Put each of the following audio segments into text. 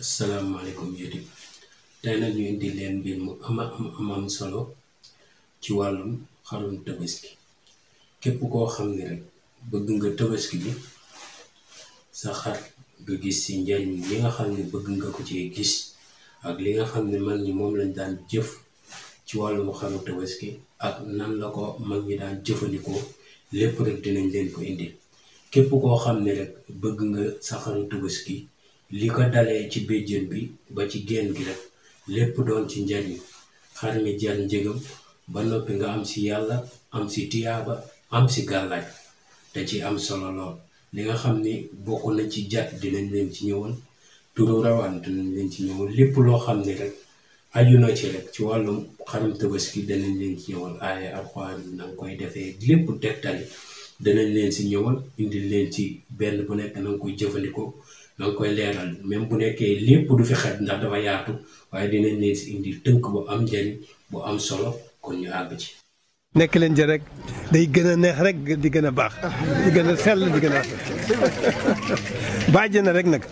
asalaamaaleykum YouTube tey nag ñu indi leen mbir mu am solo ci wàllum xarum tabaski képp koo xam ne rek bëgg nga tabaski bi sa xar nga gis ci njariñ li nga xam ne bëgg nga ko ci gis ak li nga xam ne mag ñi moom lañ daan jëf ci wàllum xarum tabaski ak nan la ko mag ñi daan jëfandikoo lépp rek dinañ leen ko indi képp koo xam ne rek bëgg nga sa xarum tabaski li ko dalee ci béjjën bi ba ci genn gi rek lépp doon ci njariñ xar mi jar njëgam ba noppi nga am ci yàlla am ci tiyaaba am ci gàllaaj te ci am solo lool li nga xam ni bokk na ci jat dinañ leen ci ñëwoon turu rawaan dinañ leen ci ñëwoon lépp loo xam ne rek aju na ci rek ci wàllum xarum tabaski danañ leen ci ñëwoon aaye alxuraan na nga koy defee lépp tegtali danañ leen ci ñëwoon indi leen ci benn bu nekk na nga koy jëfandikoo na nga koy leeral même bu nekkee lépp du fi xet ndax dafa yaatu waaye dinañ leen ci indi tënk bu am njariñ bu am solo kon ñu àgg ci. nekk leen ci rek day gën a neex rek di gën a baax di gën a sell di gën a bàjj na rek nag.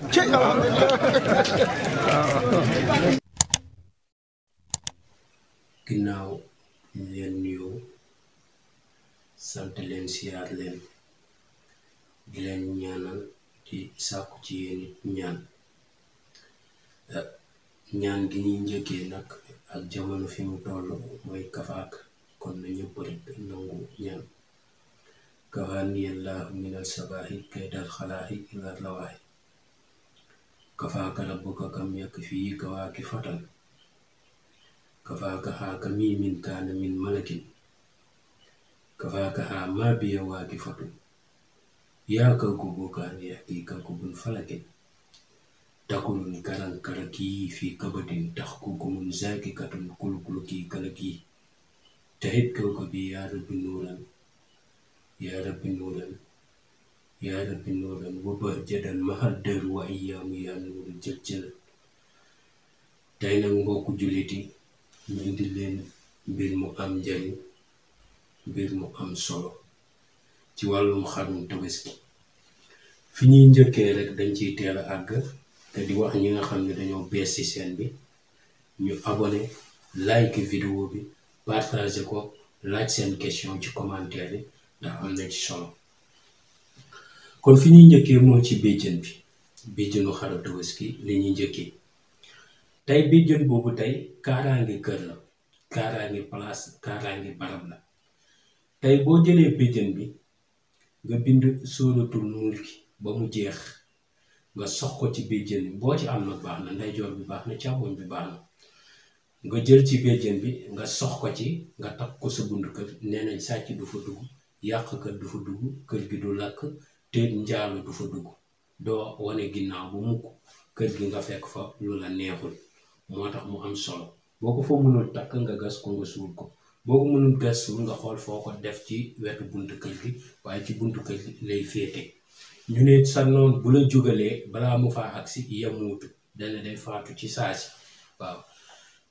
ginnaaw ñu leen nuyoo sant leen siyaar leen di leen ñaanal di sàkku ci yéen it ñaan gi ñuy njëkkee nag ak jamono fi mu toll mooy kafaak kon na ñëpp rek nangu ñaan kafaani yallaahu minal sabaahi kaydal xalaahi ilal lawaahi kafaaka rabbuka kam yakfii kawaaki fatan kafaaka haaka mii min kaana min malakin kafaaka haa maa biya waaki fatu yaa kawkabu kaan yahkii kawkabun falakin takunun karan karakii fi kabatin taxkukumun zaakikatun kulkulukii kalakii tahit kawkabi yaa rabbi nuuran yaa rabbi nuuran yaa rabbi nuuran wa bahjadan mahaddaru wa ayyaamu yaa nuuru jël tey nag mbokku julliti ñu indi leen mbir mu am njariñ mbir mu am solo ci wàllum xarum tabaski fi ñuy njëkkee rek dañ ciy teel a àgg te di wax ñi nga xam ne dañoo bees ci chaîne bi ñu abonné like vidéo bi partager ko laaj seen question ci commentaire yi ndax am na ci solo kon fi ñuy njëkkee moo ci béjjën bi béjjënu xarum tabaski li ñuy njëkkee tey béjjën boobu tey kaaraange kër la kaaraange place kaaraange barab la tey boo jëlee béjjën bi nga bind sóoratul mulki ba mu jeex nga sox ko ci béjjën bi boo ci am nag baax na ndeyjoor bi baax na càmmoñ bi baax na nga jël ci béjjën bi nga sox ko ci nga takk ko sa buntu kër nee nañ sàcc du fa dugg yàqkat du fa dugg kër gi du lakk te njaalu du fa dugg doo wane ginnaaw bu mukk kër gi nga fekk fa lu la neexul moo tax mu am solo boo ko fa mënul takk nga gas ko nga suul ko boo ko mënul gas suul nga xool foo ko def ci wetu buntu kër gi waaye ci buntu kër gi lay féete ñu ne sa noon bu la jógalee balaa mu faa agsi yemuutu dana day faatu ci saasi waaw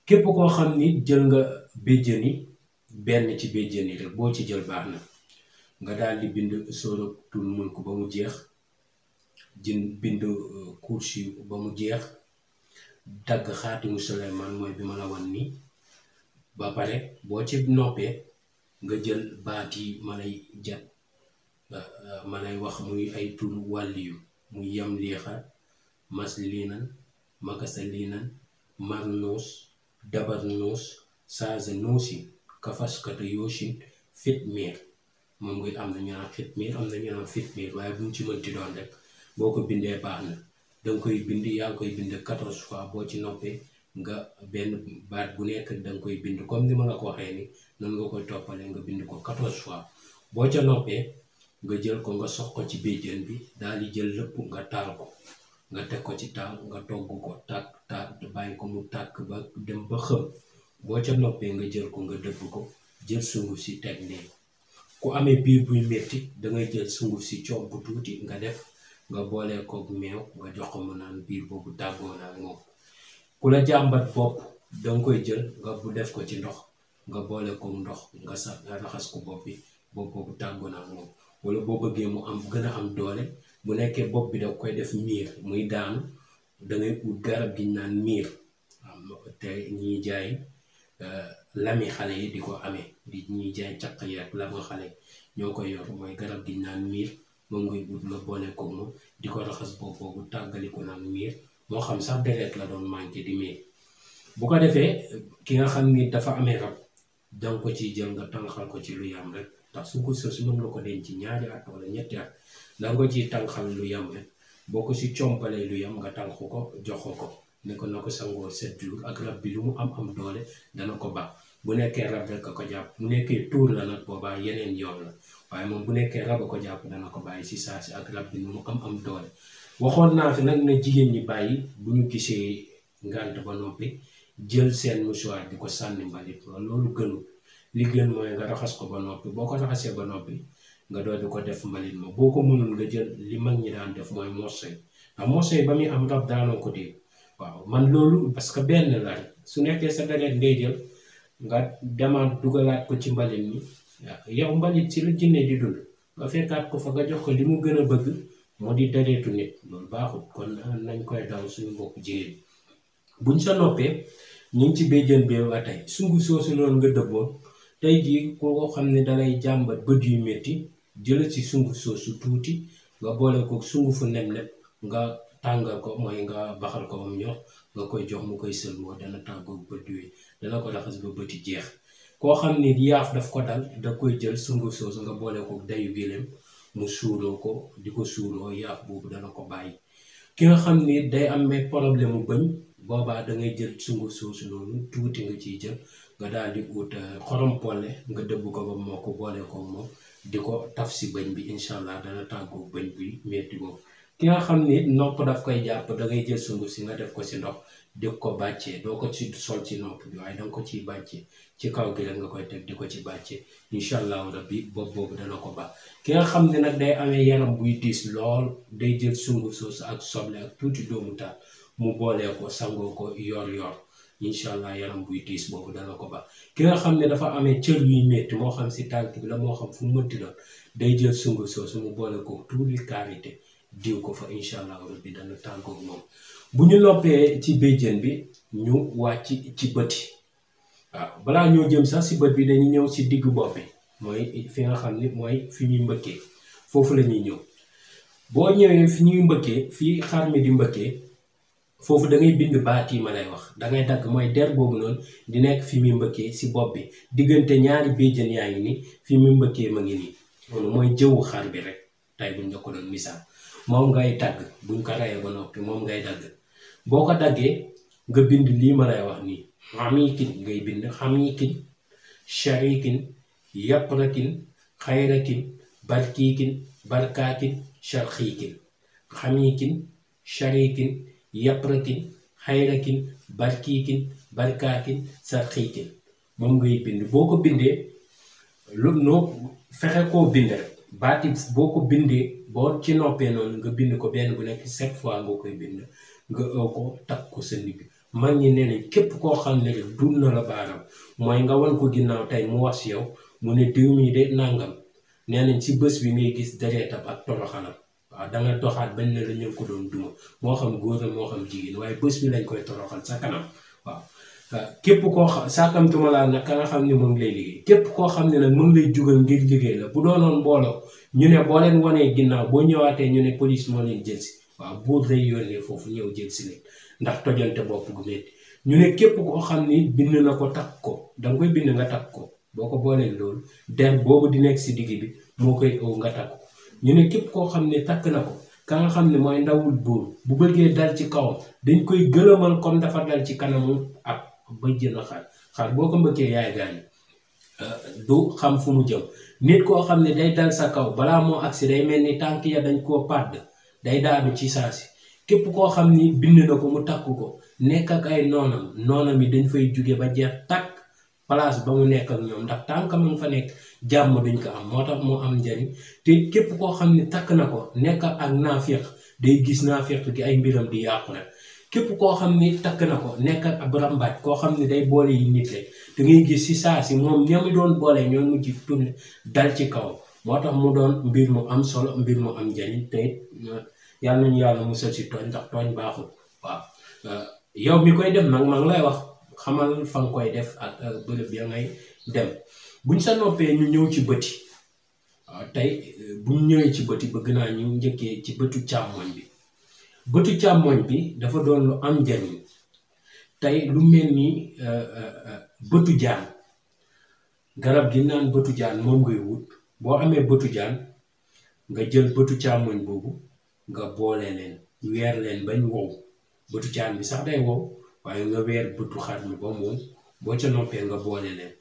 képp koo xam ni jël nga béjjëni benn ci béjjëni rek boo ci jël baax na nga daal di bind sóoratul mulk ba mu jeex bind kursi ba mu jeex dagg xaatimu Suleymaan mooy bi ma la wan nii ba pare boo ci noppee nga jël baat yi ma lay wax muy ay tur wàlliyu muy yam liixa mas liinan makasa liinan mar noos dabar noos saaza noosin kafaskata yoosin fit miir moom muy am na ñu naan fit miir am na ñu naan fit miir waaye bu mu ci mënti doon rek boo ko bindee baax na danga koy bind yaa ngi koy bind 14 fois boo ci noppee nga benn baat bu nekk danga koy bind comme ni ma la ko waxee ni noonu nga koy toppalee nga bind ko 14 fois boo ca noppee nga jël ko nga sox ko ci béjjën bi daal di jël lépp nga taal ko nga teg ko ci taal nga togg ko tàkk bàyyi ko mu tàkk ba dem ba xëm boo ca noppee nga jël ko nga dëbb ko jël sunguf si teg nii ku amee biir buy metti dangay jël sunguf si coob bu tuuti nga def nga boolee koog meew nga jox ko mu naan biir boobu tàggoo naa moom ku la jàmbat bopp danga koy jël nga bu def ko ci ndox nga boole ko ndox nga raxas ko bopp bi bopp boobu tàggoo naa moom wala boo bëggee mu am gën a am doole bu nekkee bopp bi da koy def miir muy daanu da ngay ut garab gi naan miir te ñiy jaay lami xale yi di ko amee di ñuy jaay caq yi ak lamu xale ñoo koy yor mooy garab gi naan miir moom ngay ut nga boole ko moom di ko raxas boobu tàggali ko naan miir moo xam sax deret la doon manqué di miir bu ko defee ki nga xam ni dafa amee rab danga ko ciy jël nga tànqal ko ci lu yam rek ndax su ko sos mën nga ko denc ñaari at wala ñetti at danga ko ciy tànqal lu yam rek boo ko si compalee lu yam nga tànq ko jox ko ne ko na ko sangoo 7 jours ak rab bi lu mu am doole dana ko baax bu nekkee rab rek a ko jàpp bu nekkee tuur la nag boobaa yeneen yoon la waaye moom bu nekkee rab a ko jàpp dana ko bàyyi si saa si ak rab bi lu mu am doole. waxoon naa fi nag ne jigéen ñi bàyyi bu ñu gisee ngànt ba noppi jël seen mouchoir di ko sànni mbalit loolu gënul li gën mooy nga raxas ko ba noppi boo ko raxasee ba noppi nga doon di ko def mbalit ma boo ko mënul nga jël li mag ñi daan def mooy morso yi ndax morso yi ba muy am rab daanoo ko dégg waaw man loolu parce que benn la su nekkee sa deret ngay jël nga demaat dugalaat ko ci mbalit mi yow mbalit ci la jinne di dund nga fekkaat ko fa nga jox ko li mu gën a bëgg moo di deretu nit loolu baaxul kon nañ koy daw suñu mbokk jigéen buñ sa noppee ñu ngi ci béjjën bi ba tey sungu soosu noonu nga dëbboon tey jii koo xam ne dalay jàmbat bët yu métti jël ci sungu soosu tuuti nga boole ko sungu fu nem-nem nga tàngal ko mooy nga baxal ko moom ñor nga koy jox mu koy sëlmoo dana tàggoog bët yooyu dana ko raxas ba bëti jeex koo xam ni yaaf daf ko dal da koy jël sungu soosu nga boole ko dayu gileem mu suuroo ko di ko suuroo yaaf boobu dana ko bàyyi ki nga xam ni day amee problème mu bëñ boobaa da ngay jël sungu soosu noonu tuuti nga ciy jël nga daal di ut xorom polle nga dëbb ko ba moo ko boole ko moom di ko taf si bëñ bi incha allah dana tàggoog bëñ bi metti boobu ki nga xam ni nopp daf koy jàpp da ngay jël sungu si nga def ko si ndox di ko bàccee doo ko ci sol ci nopp bi waaye danga ko ciy bàccee ci kaw gi la nga koy teg di ko ci bàccee incha allahu rabbi boobu dana ko baax ki nga xam ne nag day amee yaram buy diis lool day jël sungu soosu ak soble ak tuuti doomu taal mu boolee ko sangoo ko yor incha allah yaram buy diis boobu dana ko baax ki nga xam ne dafa amee cër yuy métti moo xam si tànk bi la moo xam fu mu mënti doon day jël sungu soosu mu boole ko tuuti karité diw ko fa incha allah rabbi dana tàngoog moom bu ñu noppee ci béjjën bi ñu wàcc ci bët yi waaw balaa ñoo jëm sax si bët bi dañuy ñëw si diggu bopp bi mooy fi nga xam ni mooy fi ñuy mbëkkee foofu la ñuy ñëw boo ñëwee fi ñuy mbëkkee fii xar mi di mbëkkee foofu da ngay bind baat yi ma lay wax da ngay dagg mooy der boobu noonu di nekk fi muy mbëkkee si bopp bi diggante ñaari béjjën yaa ngi nii fi muy mbëkkee ma ngi nii loolu mooy jëwu xar bi rek tey buñ la ko doon misaal moom ngay dagg buñ ko rayee ba noppi moom ngay dagg boo ko daggee nga bind lii ma lay wax nii xamiikin ngay bind xamiikin sharikin yaprakin xayrakin barkiikin barkaakin sharxiikin xamiikin sharikin yaprakin xayrakin barkiikin barkaakin sharxiikin moom ngay bind boo ko bindee lu noo fexe koo bind rek baati boo ko bindee boo ci noppee noonu nga bind ko benn bu nekk 7 fois nga koy bind nga ëw ko takk ko sa ndigg mag ñi nee nañ képp koo xam ne rek dul na la baaraam mooy nga wan ko ginnaaw tey mu wax si yow mu ne diw mii de nangam nee nañ si bés bi ngay gis dereetam ak toroxalam waaw da nga doxaat bañ ne la ñu ko doon duma moo xam góor la moo xam jigéen waaye bés bi lañ koy toroxal sa kanam waaw képp koo xam saakamtuma laa nag ka nga xam ne moom lay liggéey képp koo xam ne nag moom lay jugal ngir liggéey la bu doonoon mbooloo ñu ne boo leen wanee ginnaaw boo ñëwaatee ñu ne police moo leen jël si waaw buur day yónnee foofu ñëw jël si leen ndax tojante bopp gu métti ñu ne képp koo xam ni bind na ko takk ko danga koy bind nga takk ko boo ko boolee loolu der boobu di nekk si digg bi moo koy ëw nga takk ko ñu ne képp koo xam ne takk na ko ka nga xam ne mooy ndawul buur bu bëggee dal ci kawam dañ koy gëlëmal comme dafa dal ci kanamu ak bëjjën xar boo ko mbëkkee yaay gaañ du xam fu mu jëm nit koo xam ne day dal sa kaw balaa moo agsi day mel ni tànk ya dañ koo pàdd day daanu ci saasi képp koo xam ni bind na ko mu takk ko nekk ak ay noonam yi dañ fay jóge ba jeex takk place ba mu nekk ak ñoom ndax tànk mu fa nekk jàmm duñ ko am moo tax moo am njariñ te képp koo xam ne takk na ko nekk ak naafiq day gis naafiq gi ay mbiram di yàqu rek képp koo xam ni takk na ko nekk ak ab rambaaj koo xam ne day boole yi nit rek da ngay gis si saa si moom ñamu doon boole ñoo mujj tourné dal ci kaw moo tax mu doon mbir mu am solo mbir mu am njariñ te yàlla nañu yàlla musal si tooñ ndax tooñ baaxul waaw yow mi koy def nag maa ngi lay wax xamal fa nga koy def ak bërëb ya ngay dem buñ sa noppee ñu ñëw ci bëti waaw tey buñ ñëwee ci bëti bëgg naa ñu njëkkee ci bëtu càmmoñ bi bëtu càmmoñ bi dafa doon lu am njariñ tey lu mel ni bëtu jaan garab gi naan bëtu jaan moom ngay wut boo amee bëtu jaan nga jël bëtu càmmoñ boobu nga boole leen weer leen bañ wow bëtu jaan bi sax day wow waaye nga weer bëtu xar mi ba moom boo ca noppee nga boole leen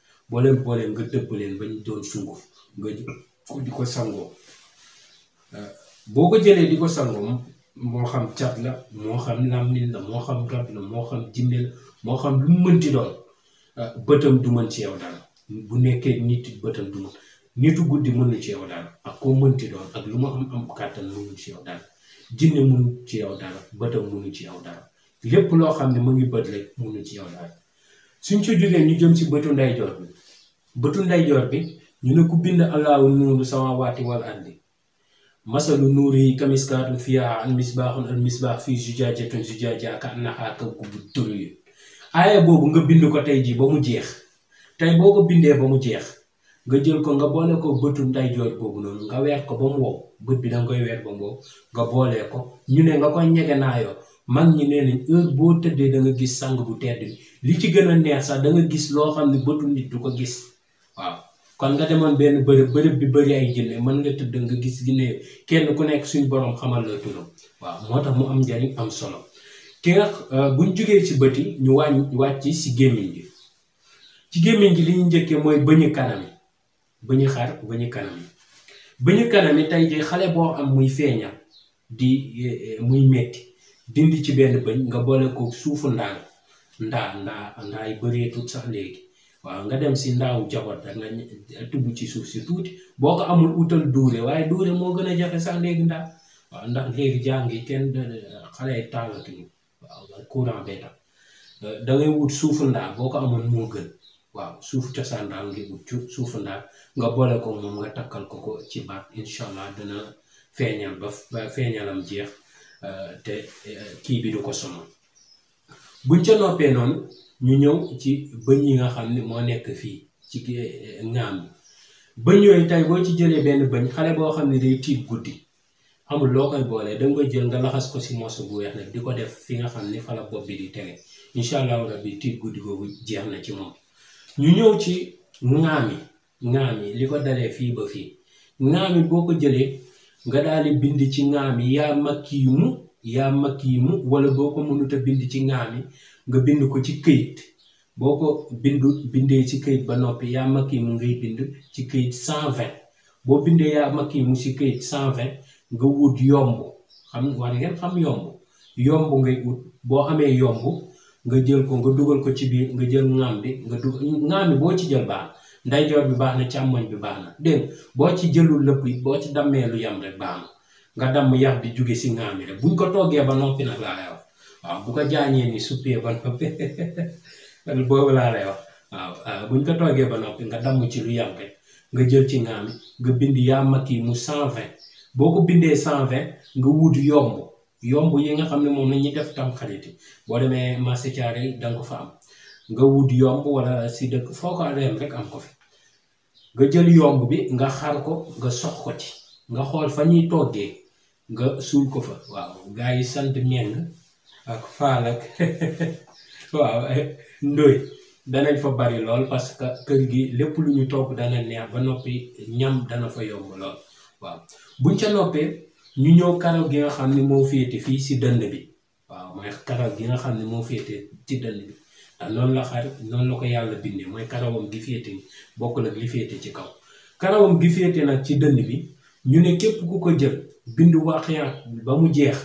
boole nga dëbb leen bañ doon sunguf nga ko di ko sangoo boo ko jëlee di ko sangoo moo xam cat la moo xam làmmiñ la moo xam rab la moo xam jinne la moo xam lu mu mënti doon bëtam du mën ci yow dara bu nekkee nit bëtam du mën nitu guddi mënu ci yow dara ak koo mënti doon ak lu ma am kàttan mënu ci yow dara jinne mënu ci yow dara bëtam mënu ci yow dara lépp loo xam ne mu ngi bët rek mënu ci yow dara suñ ci jógee ñu jëm si bëtu ndeyjoor bi ñu ne ku bind allahu nuuru samaawaati wal ardi masalu nuuri kamiskaatun fiihaa al-misbaaxun al-misbaax fii zujaajatin ka annahaa kawkabun durriyun aaya boobu nga bind ko tey jii ba mu jeex tey boo ko bindee ba mu jeex nga jël ko nga boole ko bëtu ndeyjoor boobu noonu nga weer ko ba mu wow bët bi danga koy weer ba mu wow nga boolee ko ñu ne nga koy ñegenaayoo mag ñi nee nañ heure boo tëddee da nga gis sang bu tedd bi li ci gën a neex sax da nga gis loo xam ne bëtu nit du ko gis waaw kon nga demoon benn bërëb bi bëri ay jinne mën nga tëdd nga gis jinne kenn ku nekk suñ borom xamal la turam waaw moo tax mu am njariñ am solo ki nga buñ jógee ci bët yi ñu wàcc si gémmiñ gi ci gémmiñ gi li ñu njëkkee mooy bëñu kanam yi bëñu xar bëñu kanam yi bëñu kanam yi tey ji xale boo am muy feeñal di muy metti dindi ci benn bëñ nga boole ko suufu ndaa yi bëree tuut sax léegi waaw nga dem si ndaawu jaboot da nga tubb ci suuf si tuuti boo ko amul utal duure waaye duure moo gën a jafe sax léegi ndaa waaw ndax léegi jàng yi kenn xale yi tàllatuñu waaw courant bee tax da ngay wut suufu ndaa boo ko amoon moo gën waaw suufu cosaan daal ngay wut suufu ndaa nga boole ko moom nga takkal ko ci baat incha allah dina feeñal ba feeñalam jeex te kii bi du ko sonal buñ ca noppee noonu ñu ñëw ci bëñ yi nga xam ne moo nekk fii ci ŋaam bi bëñ yooyu tey boo ci jëlee benn bëñ xale boo xam ne day tiit guddi amul loo koy boolee da nga koy jël nga laxas ko si morso bu weex nag di ko def fi nga xam ne fa la bopp bi di tege incha allahu rabbi tiit guddi boobu jeex na ci moom ñu ñëw ci ŋaam yi li ko dalee fii ba fii ŋaam yi boo ko jëlee nga daal di bind ci ŋaam yi yaa makkiimu wala boo ko mënut a bind ci ŋaam yi nga bind ko ci këyit boo ko bindee ci këyit ba noppi yaa makkiimu ngay bind ci këyit 120 boo bindee yaa makkiimu ci këyit 120 nga wut yomb war ngeen xam yomb ngay wut boo amee yomb nga jël ko nga dugal ko ci biir nga jël ŋaam bi ŋaam bi boo ci jël baax ndeyjoor bi baax na càmmoñ bi baax na dégg boo ci jëlul lépp yi boo ci dammee lu yam rek baax na nga damm yax bi jóge si ŋaam yi rek buñ ko toggee ba noppi nag laa lay wax waaw bu ko jaañee ni suppee ba noppi boobu laa lay wax waaw buñ ko toggee ba noppi nga damm ci lu yam rek nga jël ci ŋaam yi nga bind yaa makki mu 120 boo ko bindee 120 nga wut yomb yi nga xam ne moom la ñuy def tam xarit boo demee marché Thiaré yi danga ko fa am nga wut yomb wala si dëkk foo ko dem rek am ko fi nga jël yomb bi nga xar ko nga sox ko ci nga xool fa ñuy toggee nga suul ko fa waaw gaa yi sant Meng ak Faal ak waaw Ndoy danañ fa bari lool parce que kër gi lépp lu ñu togg dana neex ba noppi ñam dana fa yomb lool waaw buñ ca noppee ñu ñëw karaw gi nga xam ne moo féete fii si dënd bi waaw mooy karaw gi nga xam ne moo féete ci dënd bi ndax noonu la ko yàlla bindee mooy karawam gi féete bokkul ak li féete ci kaw karawam gi féete nag ci dënd bi ñu ne képp ku ko jël bindu Waaqiya ba mu jeex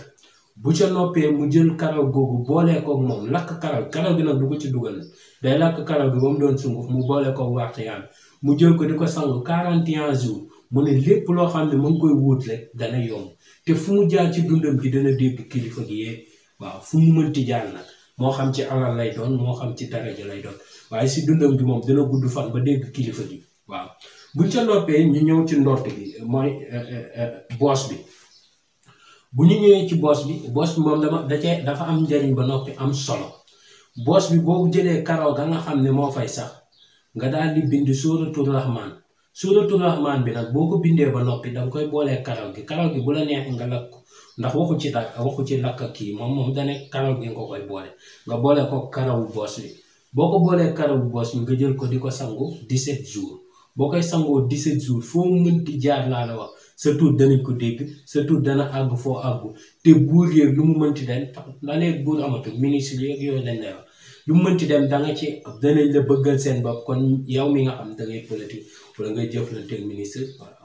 bu ca noppee mu jël karaw googu boolee ko moom lakk karaw gi nag du ko ci dugal na day lakk karaw gi ba mu doon sunguf mu boolee ko Waaqiya mu jël ko di ko sangu 41 jours mu ne lépp loo xam ne mu ngi koy wut rek dana yomb te fu mu jaar ci dundam gi dana dégg kilifa gi yee waaw fu mu mënti jaar nag moo xam ci alal lay doon moo xam ci daraja lay doon waaye si dundam gi moom dana gudd fan ba dégg kilifa gi waaw buñ ca noppee ñu ñëw ci ndort bi mooy boos bi bu ñu ñëwee ci boos bi moom dafa am njariñ ba noppi am solo. boos bi boo jëlee karaw ga nga xam ne moo fay sax nga daal di bind sóoratul rahmaan. sóoratul rahmaan bi nag boo ko bindee ba noppi danga koy boolee karaw gi bu la neexee nga lakk ko ndax waxu ci lakk kii moom dane karaw gi nga koy boole nga boole ko karawu boos bi. boo ko boolee karawu boos bi nga jël ko di ko sangu 17 jours boo koy sangoo 17 jours foo mënti jaar laa la wax sa tur danañ ko dégg sa tur dana àgg foo àggu te buur yeeg lu mu mënti dem la léegi buur amatul ministre yeeg yooyu lañ lay wax lu mu mënti dem danañ la bëggal seen bopp. kon yow mi nga xam da ngay politique wala ngay jëflanteeg ministre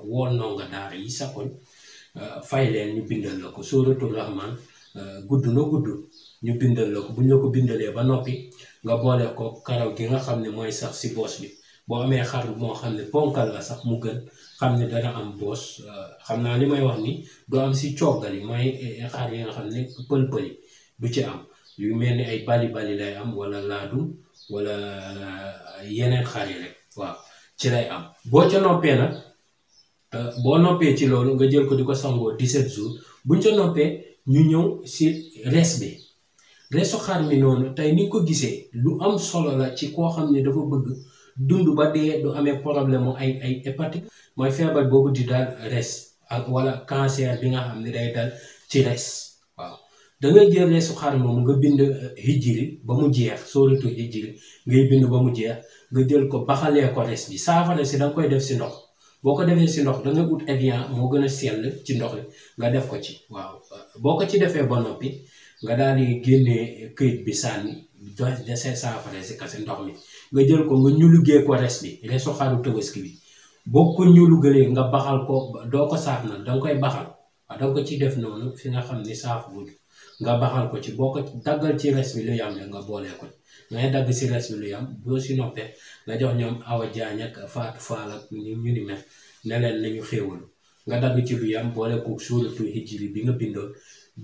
woo ndongo daara yi sa koñ fay leen ñu bindal la ko sóoratul rahmaan gudd ñu bindal la ko bu ñu la ko bindalee ba noppi nga boole ko karaw gi nga xam ne mooy sax si boos bi. boo amee xar moo xam ne ponkal la sax mu gën xam ne dana am boos xam naa li may wax ni du am si coogal yi mooy xar yi nga xam ne pël-pëli du ci am yu mel ni ay bali lay am wala laadum wala yeneen xar yi rek waaw ci lay am. boo ca noppee nag boo noppee ci loolu nga jël ko di ko sangoo 17 jours buñ ca noppee ñu ñëw si res bi. resu xar mi noonu tey ni ko gisee lu am solo la ci koo xam ne dafa bëgg dund ba dee du amee problème mu ay hépatite mooy feebar boobu di daal res ak wala cancer bi nga xam ne day dal ci res. waaw da ngay jël resu xar moomu nga bind hijri ba mu jeex sóoratu hijri ngay bind ba mu jeex nga jël ko baxalee ko res bi saafara si da nga koy def si ndox. boo ko defee si ndox da nga ut Evian moo gën a sell ci ndox nga def ko ci. waaw boo ko ci defee ba noppi nga daal di génnee këyit bi sànni desee saafara si kase ndox mi nga jël ko nga ñulugee ko res bi resu xaru Tabaski bi boo ko ñulugalee nga baxal ko doo ko saaf nag danga koy baxal waaw danga ko ci def noonu fi nga xam ni saaf buñ nga baxal ko ci boo ko daggal ci res bi lu yam ne nga boolee ko ngay dagg si res bi lu yam boo si noppee nga jox ñoom Awa Jaañ ak Faatu Faal ak ñu ni mel ne leen nañu xéewalu nga dagg ci lu yam boole ko suuratu hijri bi nga bindoon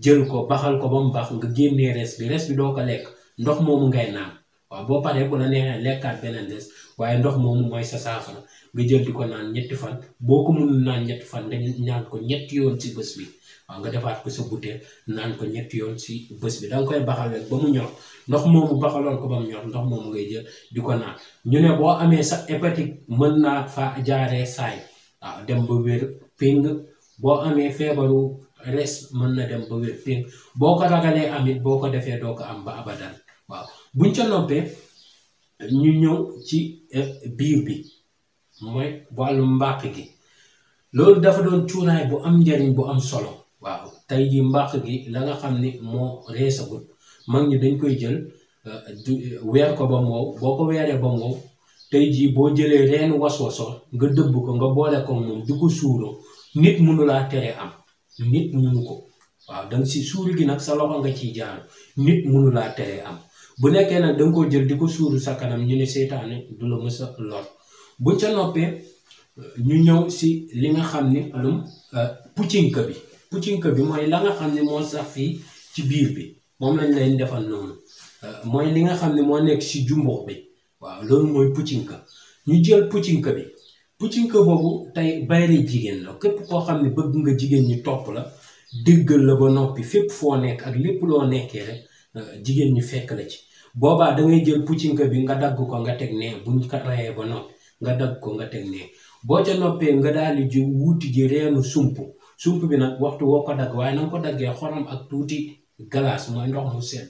jël ko baxal ko ba mu baax nga génnee res bi doo ko lekk ndox moomu ngay naan. waaw boo paree bu la neexee lekkaat beneen des waaye ndox moomu mooy sa saafara nga jël di ko naan 3 fan boo ko mënul naan 3 fan nga ñaan ko 3 yoon si bés bi. waaw nga defaat ko sa butéel naan ko 3 yoon si bés bi danga koy baxal rek ba mu ñor ndox moomu baxaloon ko ba mu ñor ndox moomu ngay jël di ko naan. ñu ne boo amee sa hépatique mën naa fa jaaree saay waaw dem ba wér péng boo amee feebaru res mën na dem ba wér péng boo ko ragalee amit boo ko defee doo ko am ba abadan. waaw buñ ca noppee ñu ñëw ci biir bi mooy wàllu mbàq gi loolu dafa doon cuuraay bu am njariñ bu am solo. waaw tey jii mbàq gi la nga xam ni moo reesagul mag ñi dañ koy jël weer ko ba mu wow boo ko weeree ba mu wow tey jii boo jëlee reenu was-waso nga dëbb ko nga boole ko moom di ko suuroo nit mënu laa tere am nit mënu ko. waaw danga si suuri gi nag sa loxo nga ciy jaaru nit mënu laa tere am. bu nekkee nag da nga koo jël di ko suuru sa kanam ñu ne seytaane du la mës a lor buñ ca noppee ñu ñëw si li nga xam ni lum puccinka bi mooy la nga xam ne moo sax fii ci biir bi moom lañ leen defal noonu mooy li nga xam ne moo nekk si jumbux bi. waaw loolu mooy puccinka ñu jël puccinka boobu tey bayre jigéen la képp koo xam ne bëgg nga jigéen ñi topp la déggal la ba noppi fépp foo nekk ak lépp loo nekkee rek jigéen ñi fekk la ci. boobaa da ngay jël puccinka bi nga dagg ko nga teg nee buñ ko rayee ba noppi nga dagg ko nga teg nee boo ca noppee nga daal di ji wuuti ji reenu sump bi nag waxtu woo ko dagg waaye na nga ko daggee xorom ak tuuti glace mooy ndox mu sedd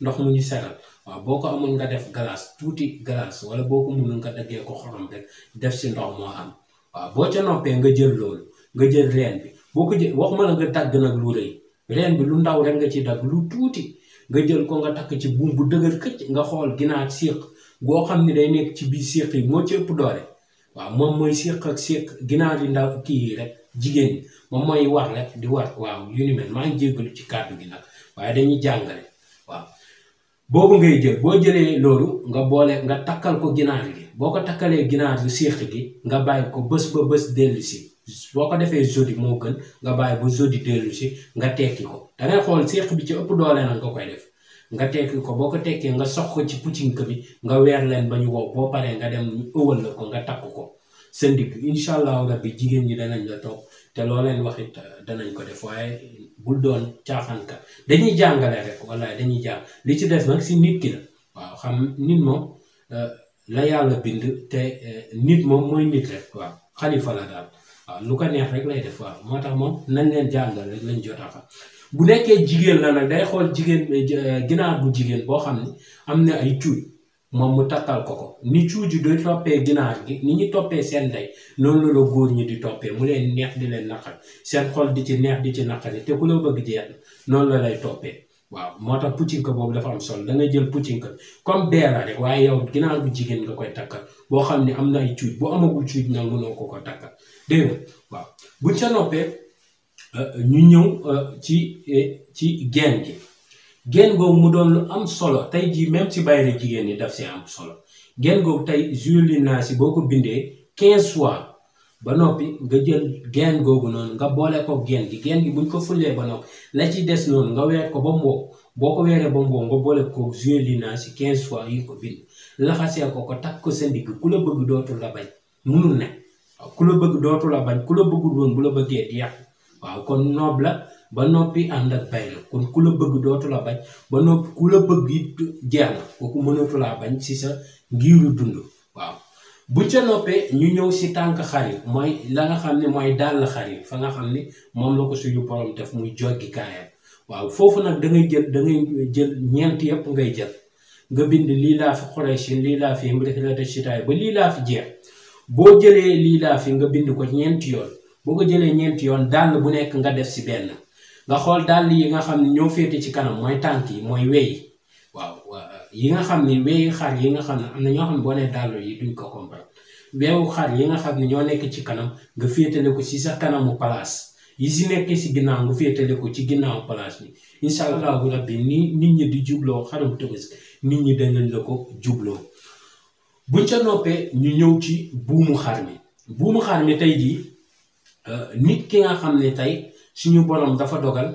ndox mu ñu seral. waaw boo ko amul nga def glace tuuti glace wala boo ko mënul nga daggee ko xorom rek def si ndox moo am. waaw boo ca noppee nga jël loolu nga jël reen bi boo ko jël waxuma la nga dagg nag lu rëy reen bi lu ndaw rek nga ci dagg lu tuuti nga jël ko nga takk ci buum bu dëgër këcc nga xool ginaar séq goo xam ne day nekk ci biir séq yi moo ci ëpp doole. waaw moom mooy séq ak séq ginaar yi ndaw kii yi rek jigéen ñi moom mooy war rek di war. waaw yu ni mel maa ngi jéggalu ci kàddu gi nag waaye dañuy jàngale. waaw boobu ngay jël boo jëlee loolu nga boole nga takkal ko ginaar gi boo ko takkalee ginaar yu séq gi nga bàyyi ko bés ba bés dellu si boo ko defee jeudi moo gën nga bàyyi ba jeudi dellu si nga tekki ko da ngay xool séq bi ci ëpp doole nag nga koy def nga tekki ko boo ko tekkee nga sox ko ci puccinka bi nga weer leen ba ñu wow boo paree nga dem ñu ëwal la ko nga takk ko sa ndigg incha allahu rabbi jigéen ñi danañ la toog te loo leen waxit danañ ko def waaye bul doon caaxaankat dañuy jàngale rek wala dañuy jàng li ci des nag si nit ki la waaw xam nit moom la yàlla bind te nit moom mooy nit rek waaw xalifa la daal waaw lu ko neex rek lay def waaw moo tax moom nañ leen jàngal rek lañ jot a xam bu nekkee jigéen la nag day xool jigéen ginaar bu jigéen boo xam ne am na ay cuuj moom mu takkal ko ni cuuj yi doy toppee ginaar gi ni ñu toppee seen ndey noonu la góor ñi di toppee mu leen neex di leen naqari seen xol di ci neex di ci naqari te ku la bëgg jeex noonu la lay toppee waaw moo tax puccinka boobu dafa am solo da nga jël puccinka comme beera rek waaye yow ginaar bu jigéen nga koy takkal boo xam ne am na ay cuuj bu amagul cuuj nag mënoo ko takkal dégg nga waaw buñ ca noppee ñu ñëw ci geen gi geen googu mu doon lu am solo tey jii même ci bayre jigéen ñi daf si am solo geen googu tey juli naa si boo ko bindee 15 fois ba noppi nga jël geen googu noonu nga boole ko geen gi buñ ko fullee ba noppi la ci des noonu nga weer ko ba mu wow boo ko weeree ba mu wow nga boole ko juli naa si 15 fois yi ko bind laxasee ko takk ko sa ndigg ku la bëgg dootu la bañ munul ne waaw ku la bëgg dootu la bañ ku la bëggul woon bu la bëggee di yàq waaw kon noob la ba noppi ànd ak bay la kon ku la bëgg dootu la bañ ba noppi ku la bëgg it jeex na kooku mënatu laa bañ si sa ngiiru dund waaw bu ca noppee ñu ñëw si tànk xar yi mooy la nga xam ne mooy dàll xar yi fa nga xam ne moom la ko suñu borom def muy joggi kaayam waaw foofu nag da ngay jël ñeent yëpp ngay jël nga bind lii laa fi Quraysh lii laa fi Rihlata Shitaay ba lii laa fi jeex boo jëlee lii laa fi nga bind ko ñeenti yoon boo ko jëlee ñeenti yoon dàll bu nekk nga def si benn nga xool dàll yi nga xam ne ñoo féete ci kanam mooy tànk yi mooy wey waaw yi nga xam ne weyu xar yi nga xam ne am na ñoo xam ne boo nee dàll yi duñ ko comprendre weewu xar yi nga xam ne ñoo nekk ci kanam nga féetale ko ci sa kanamu place yi si nekk si ginnaaw nga féetale ko ci ginnaaw place bi incha allahu rabbi ni nit ñi di jubloo xarum Tabaski nit ñi danañ la ko jubloo buñ ca noppee ñu ñëw ci buumu xar mi tey jii nit ki nga xam ne tey suñu borom dafa dogal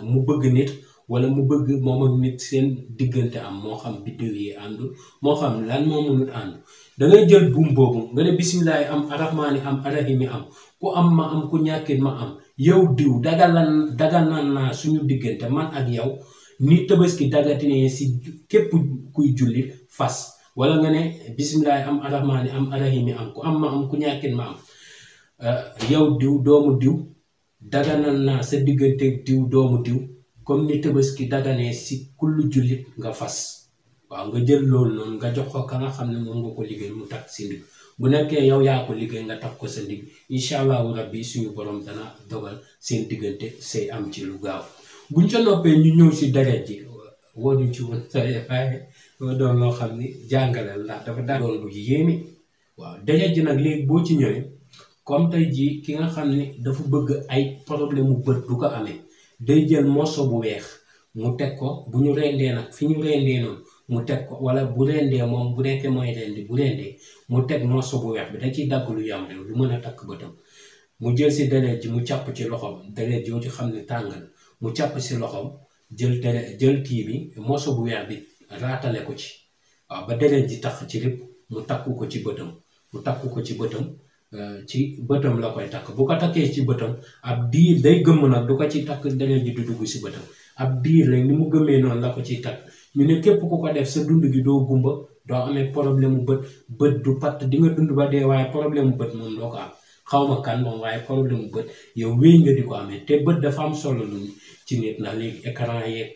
mu bëgg nit wala mu bëgg moom ak nit seen diggante am moo xam biddiw yi àndul moo xam lan moo mënul ànd da ngay jël buum boobu nga ne bisimilahi am arahmaani am arahimi am ku am ma am ku ñàkkit ma am yow diw daganaan naa suñu diggante man ak yow ni Tabaski dagatine si képp kuy jullit fas wala nga ne bisimilahi am arahmaani am arahimi am ku am ma am ku ñàkkit ma am yow diw doomu diw daganal naa sa diggante diw doomu diw comme ni Tabaski daganee si kullu jullit nga fas waaw nga jël loolu noonu nga jox ko ka nga xam ne moom nga ko liggéey mu takk si ndig bu nekkee yow yaa ko liggéey nga takk ko sa ndig incha allahu rabbi suñu borom dana dogal seen diggante say am ci lu gaaw buñ ca noppee ñu ñëw si deret ji wooduñ ci woon sa waaye moo doon loo xam ni jàngale la dafa doon lu yéeme waaw deret ji nag léegi boo ci ñëwee comme tey jii ki nga xam ne dafa bëgg ay problème mu bët du ko amee day jël morceau bu weex mu teg ko bu ñu rendee nag fi ñu rendee noonu mu teg ko wala bu rendee moom bu nekkee mooy rendi bu rendee mu teg morceau bu weex bi da ciy dagg lu yam rek du mën a takk bëtam mu jël si deret ji mu càpp ci loxoom deret jooju xam ne tàng na mu càpp si loxoom jël kii bi morceau bu weex bi raatale ko ci waaw ba deret ji tax ci lépp mu takku ko ci bëtam ci bëtam la koy takk bu ko takkee ci bëtam ab diir day gëmm nag du ko ci takk deret ji du dugg si bëtam ab diir la ni mu gëmmee noonu la ko ciy takk ñu ne képp ku ko def sa dund gi doo gumba doo amee problème mu bët du patt di nga dund ba dee waaye problème mu bët moom doo ko am xaw ma kan moom waaye problème mu bët yow wéy nga di ko amee te bët dafa am solo lu ci nit ndax léegi écran yeeg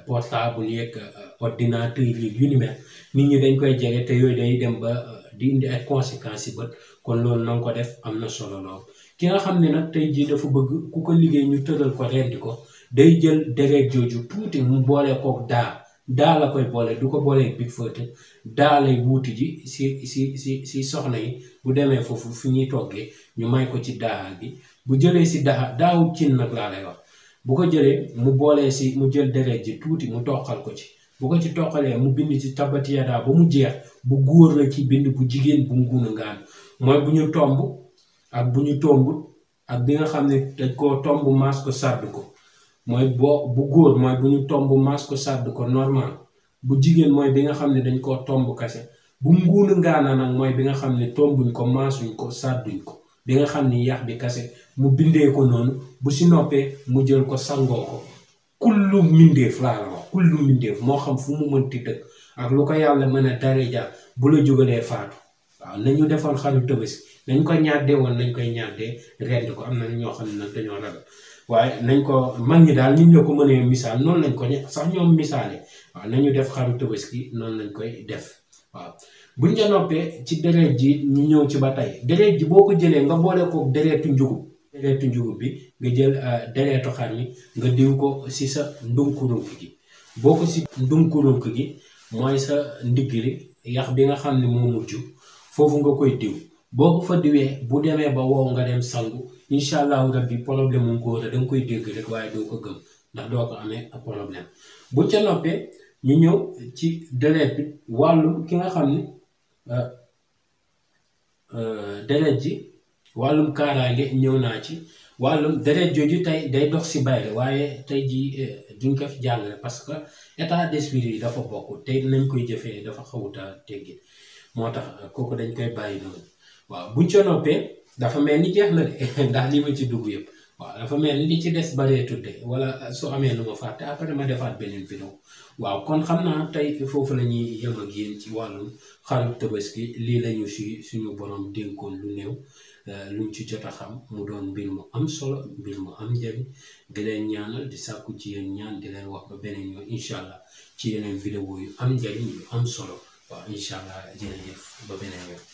portable yeeg ordinateur yeeg yu ni mel nit ñi dañ koy jege te yooyu day dem ba di indi ay conséquences yi bët kon loolu na nga ko def am na solo lool ki nga xam ne nag tey jii dafa bëgg ku ko liggéey ñu tëral ko rendi ko day jël deret jooju tuuti mu boole kook daa la koy boole du ko boolee big fëte daa lay wuuti ji si soxna yi bu demee foofu fi ñuy toggee ñu may ko ci daa gi bu jëlee si daawu cin nag laa lay wax bu ko jëlee mu boolee si mu jël deret ji tuuti mu toqal ko ci bu ko ci toqalee mu bind ci tabati yadaa ba mu jeex bu góor la ci bind bu jigéen bu nguuna ngaan mooy bu ñu tomb ak bu ñu tombut ak bi nga xam ne dañ koo tomb maas ko sàdd ko mooy bu góor mooy bu ñu tomb maas ko sàdd ko normal bu jigéen mooy bi nga xam ne dañ koo tomb kase bu nguuna ngaana nag mooy bi nga xam ne tombuñ ko maasuñ ko sàdduñ ko bi nga xam ni yax bi kase mu bindee ko noonu bu si noppee mu jël ko sangoo ko kullu mbindeef laa la wax kullu mbindeef moo xam fu mu mënti dëkk ak lu ko yàlla mën a daraja bu la jógalee faatu waaw nañu defoon xaru Tabaski nañ ko ñaddee woon nañ koy ñaddee rend ko am na ñoo xam ne nag dañoo ragal waaye nañ ko mag ñi daal ñu ko mënee misaal noonu lañ ko sax ñoom misaale waaw nañu def xaru Tabaski noonu lañ koy def waaw buñ ca noppee ci deret ji ñu ñëw ci ba tey deret ji boo ko jëlee nga boole ko deretu njugub bi nga jël deretu xar mi nga diw ko si sa ndunkurunk gi boo ko si ndunkurunk gi mooy sa ndigg li yax bi nga xam ne moo mujj foofu nga koy diw boo ko fa diwee bu demee ba wow nga dem sangu incha allahu rabbi problème mu góor a da nga koy dégg rek waaye doo ko gëm ndax doo ko amee problème bu ca noppee ñu ñëw ci deret bi wàllum ki nga xam ne deret ji wàllum kaaraange ñëw naa ci wàllum deret jooju tey day dox si bayre waaye tey ji duñ ko fi jàngale parce que état d'esprit yi dafa bokk te nañ koy jëfee dafa xawuta teggi moo tax kooku dañ koy bàyyi noonu waaw buñ ca noppee dafa mel ni jeex na de ndax li ma ci dugg yëpp waaw dafa mel ni li ci des baree tudde wala su amee lu ma fàtte après ma defaat beneen vidéo waaw kon xam naa tey foofu la ñuy yem ak yéen ci wàllum xaru Tabaski lii lañu si suñu borom dénkoon lu néew luñ ci jot a xam mu doon mbir mu am solo mbir mu am njëriñ di leen ñaanal di sàkku ci yéen ñaan di leen wax ba beneen yoon incha allah ci yeneen vidéo yu am njëriñ yu am solo waaw incha allah jërëjëf ba beneen yoon